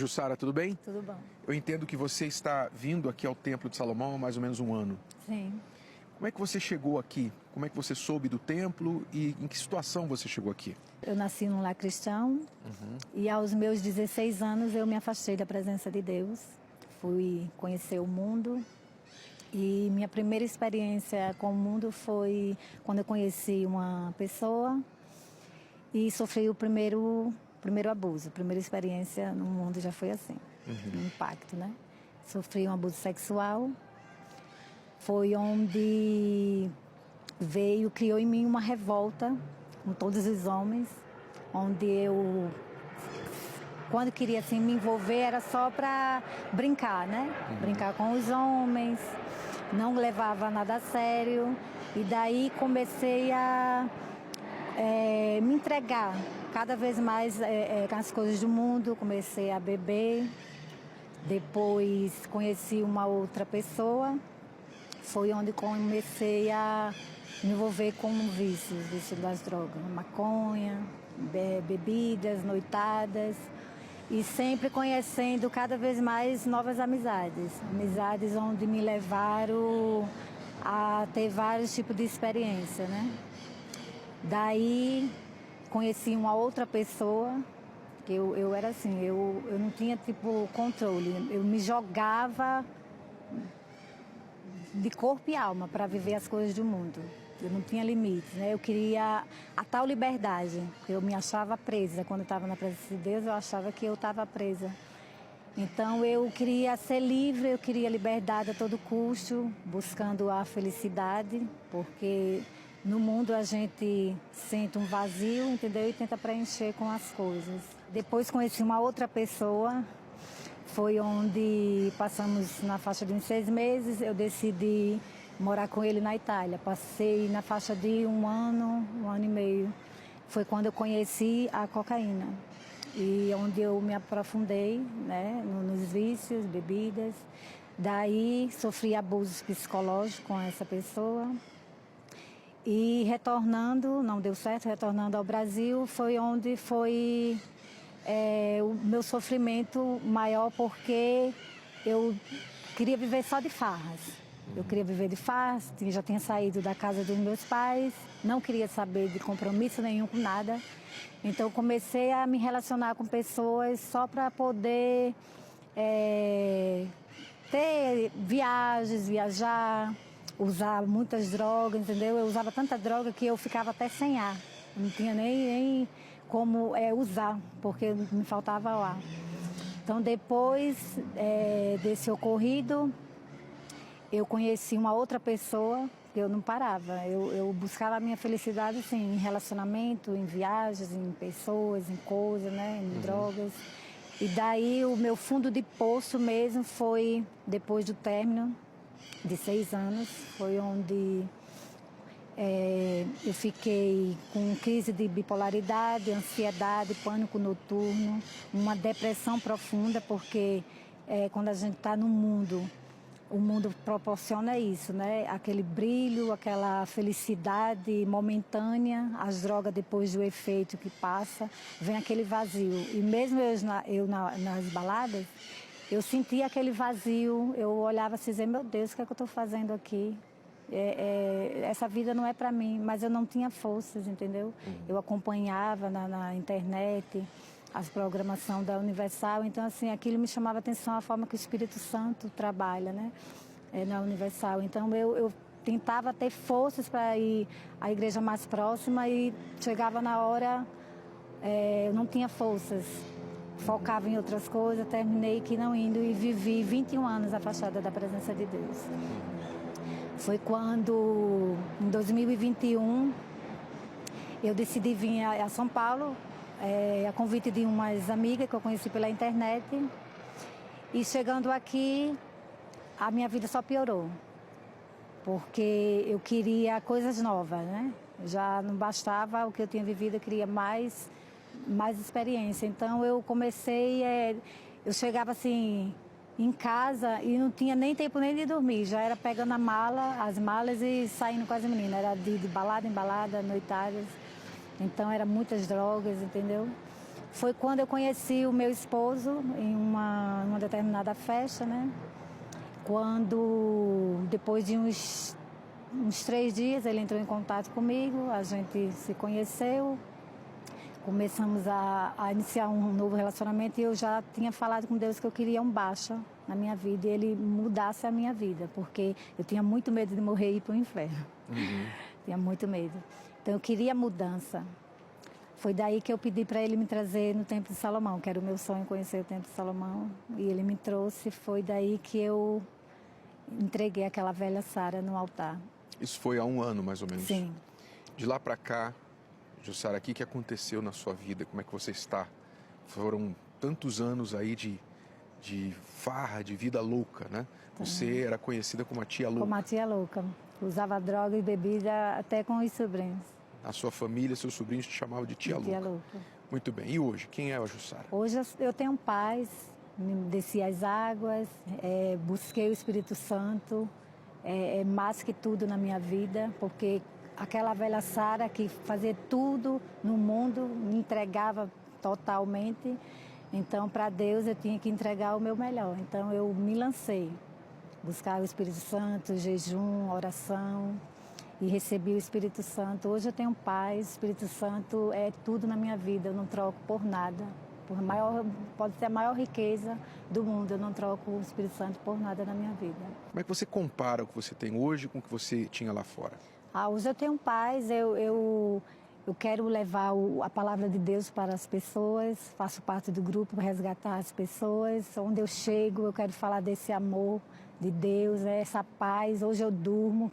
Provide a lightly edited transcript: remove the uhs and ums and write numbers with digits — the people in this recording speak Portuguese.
Jussara, tudo bem? Tudo bom. Eu entendo que você está vindo aqui ao Templo de Salomão há mais ou menos um ano. Sim. Como é que você chegou aqui? Como é que você soube do templo e em que situação você chegou aqui? Eu nasci num lar cristão e aos meus 16 anos eu me afastei da presença de Deus. Fui conhecer o mundo e minha primeira experiência com o mundo foi quando eu conheci uma pessoa e sofri o primeiro abuso. A primeira experiência no mundo já foi assim, um impacto, né? Sofri um abuso sexual. Foi onde criou em mim uma revolta com todos os homens, onde eu, quando queria assim, me envolver, era só para brincar, né? Brincar com os homens, não levava nada a sério. E daí comecei a me entregar cada vez mais com as coisas do mundo, comecei a beber. Depois conheci uma outra pessoa. Foi onde comecei a me envolver com vício das drogas, maconha, bebidas, noitadas, e sempre conhecendo cada vez mais novas amizades. Amizades onde me levaram a ter vários tipos de experiência, né? Daí conheci uma outra pessoa, que eu era assim, eu não tinha tipo controle, eu me jogava de corpo e alma para viver as coisas do mundo. Eu não tinha limites, né? Eu queria a tal liberdade. Eu me achava presa. Quando eu estava na presença de Deus, eu achava que eu estava presa. Então eu queria ser livre, eu queria liberdade a todo custo, buscando a felicidade, porque no mundo a gente sente um vazio, entendeu? E tenta preencher com as coisas. Depois conheci uma outra pessoa. Foi onde passamos na faixa de uns 6 meses, eu decidi morar com ele na Itália. Passei na faixa de um ano e meio. Foi quando eu conheci a cocaína. E onde eu me aprofundei, né, nos vícios, bebidas. Daí sofri abusos psicológicos com essa pessoa. E retornando, não deu certo, retornando ao Brasil, foi onde foi o meu sofrimento maior, porque eu queria viver só de farras. Eu queria viver de farras, já tinha saído da casa dos meus pais, não queria saber de compromisso nenhum com nada. Então comecei a me relacionar com pessoas só para poder ter viagens, viajar, usar muitas drogas, entendeu? Eu usava tanta droga que eu ficava até sem ar. Não tinha nem como usar, porque me faltava ar. Então, depois desse ocorrido, eu conheci uma outra pessoa que eu não parava. Eu buscava a minha felicidade assim, em relacionamento, em viagens, em pessoas, em coisas, né, em drogas. E daí o meu fundo de poço mesmo foi depois do término de 6 anos, foi onde eu fiquei com crise de bipolaridade, ansiedade, pânico noturno, uma depressão profunda, porque quando a gente está no mundo, o mundo proporciona isso, né? Aquele brilho, aquela felicidade momentânea, as drogas depois do efeito que passa, vem aquele vazio. E mesmo eu nas baladas, eu sentia aquele vazio, eu olhava assim e dizia, meu Deus, o que é que eu estou fazendo aqui? Essa vida não é para mim, mas eu não tinha forças, entendeu? Eu acompanhava na internet as programação da Universal, então assim, aquilo me chamava a atenção, a forma que o Espírito Santo trabalha, né? Na Universal. Então eu tentava ter forças para ir à igreja mais próxima e chegava na hora, eu não tinha forças. Focava em outras coisas, terminei que não indo e vivi 21 anos afastada da presença de Deus. Foi quando, em 2021, eu decidi vir a São Paulo, a convite de umas amigas que eu conheci pela internet. E chegando aqui, a minha vida só piorou, porque eu queria coisas novas, né? Já não bastava o que eu tinha vivido, eu queria mais experiência. Então eu comecei, eu chegava assim em casa e não tinha nem tempo nem de dormir, já era pegando as malas e saindo com as meninas, era de balada em balada, noitadas, então era muitas drogas, entendeu? Foi quando eu conheci o meu esposo em uma determinada festa, né? Quando, depois de uns 3 dias, ele entrou em contato comigo, a gente se conheceu, começamos a iniciar um novo relacionamento e eu já tinha falado com Deus que eu queria um baixa na minha vida e ele mudasse a minha vida, porque eu tinha muito medo de morrer e ir para o inferno. Tinha muito medo. Então eu queria mudança. Foi daí que eu pedi para ele me trazer no Templo de Salomão, que era o meu sonho conhecer o Templo de Salomão. E ele me trouxe, foi daí que eu entreguei aquela velha Sara no altar. Isso foi há 1 ano, mais ou menos? Sim. De lá para cá, Jussara, o que aconteceu na sua vida? Como é que você está? Foram tantos anos aí de farra, de vida louca, né? Você era conhecida como a tia louca. Como a tia louca. Usava droga e bebida até com os sobrinhos. A sua família, seus sobrinhos te chamavam de tia louca. Tia louca. Muito bem. E hoje, quem é a Jussara? Hoje eu tenho paz, desci as águas, busquei o Espírito Santo, mais que tudo na minha vida, porque aquela velha Sara que fazia tudo no mundo, me entregava totalmente. Então, para Deus, eu tinha que entregar o meu melhor. Então, eu me lancei, buscar o Espírito Santo, jejum, oração, e recebi o Espírito Santo. Hoje eu tenho paz, o Espírito Santo é tudo na minha vida, eu não troco por nada. Pode ser a maior riqueza do mundo, eu não troco o Espírito Santo por nada na minha vida. Como é que você compara o que você tem hoje com o que você tinha lá fora? Hoje eu tenho paz, eu quero levar a palavra de Deus para as pessoas, faço parte do grupo para resgatar as pessoas. Onde eu chego, eu quero falar desse amor de Deus, essa paz. Hoje eu durmo